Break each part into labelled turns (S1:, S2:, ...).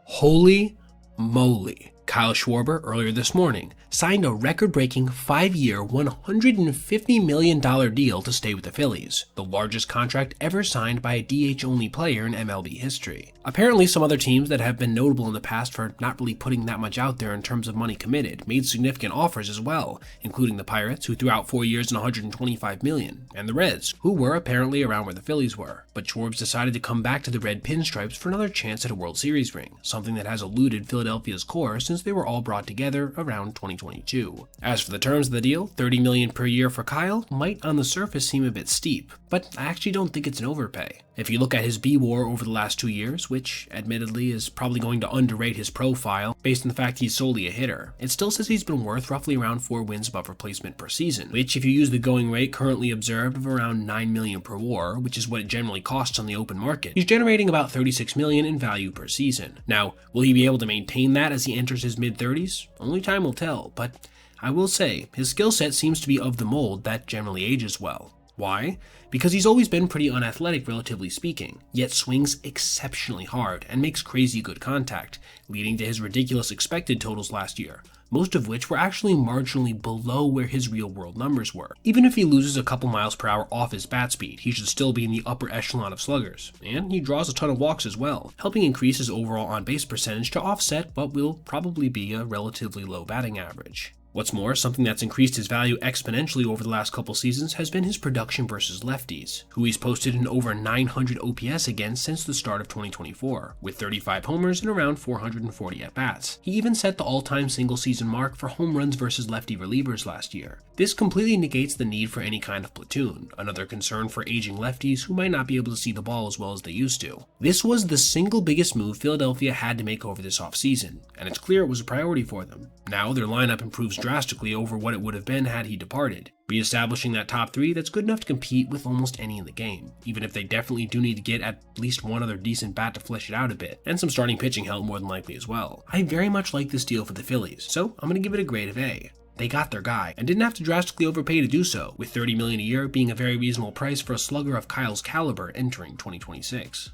S1: Holy moly. Kyle Schwarber, earlier this morning, signed a record-breaking 5-year, $150 million deal to stay with the Phillies, the largest contract ever signed by a DH-only player in MLB history. Apparently, some other teams that have been notable in the past for not really putting that much out there in terms of money committed made significant offers as well, including the Pirates, who threw out 4 years and $125 million, and the Reds, who were apparently around where the Phillies were. But Schwarber decided to come back to the red pinstripes for another chance at a World Series ring, something that has eluded Philadelphia's core since they were all brought together around 2022. As for the terms of the deal, $30 million per year for Kyle might on the surface seem a bit steep, but I actually don't think it's an overpay. If you look at his B-WAR over the last 2 years, which admittedly is probably going to underrate his profile based on the fact he's solely a hitter, it still says he's been worth roughly around 4 wins above replacement per season, which if you use the going rate currently observed of around $9 million per WAR, which is what it generally costs on the open market, he's generating about $36 million in value per season. Now, will he be able to maintain that as he enters his mid-30s? Only time will tell, but I will say, his skill set seems to be of the mold that generally ages well. Why? Because he's always been pretty unathletic relatively speaking, yet swings exceptionally hard and makes crazy good contact, leading to his ridiculous expected totals last year, most of which were actually marginally below where his real-world numbers were. Even if he loses a couple miles per hour off his bat speed, he should still be in the upper echelon of sluggers, and he draws a ton of walks as well, helping increase his overall on-base percentage to offset what will probably be a relatively low batting average. What's more, something that's increased his value exponentially over the last couple seasons has been his production versus lefties, who he's posted an over 900 OPS against since the start of 2024, with 35 homers and around 440 at-bats. He even set the all-time single-season mark for home runs versus lefty relievers last year. This completely negates the need for any kind of platoon, another concern for aging lefties who might not be able to see the ball as well as they used to. This was the single biggest move Philadelphia had to make over this offseason, and it's clear it was a priority for them. Now their lineup improves drastically over what it would have been had he departed, reestablishing that top 3 that's good enough to compete with almost any in the game, even if they definitely do need to get at least one other decent bat to flesh it out a bit, and some starting pitching help more than likely as well. I very much like this deal for the Phillies, so I'm going to give it a grade of A. They got their guy, and didn't have to drastically overpay to do so, with $30 million a year being a very reasonable price for a slugger of Kyle's caliber entering 2026.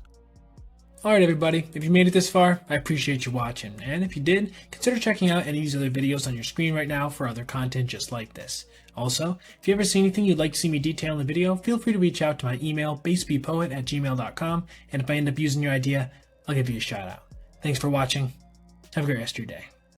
S2: Alright everybody, if you made it this far, I appreciate you watching, and if you did, consider checking out any of these other videos on your screen right now for other content just like this. Also, if you ever see anything you'd like to see me detail in the video, feel free to reach out to my email, basebpoet@gmail.com, and if I end up using your idea, I'll give you a shout out. Thanks for watching, have a great rest of your day.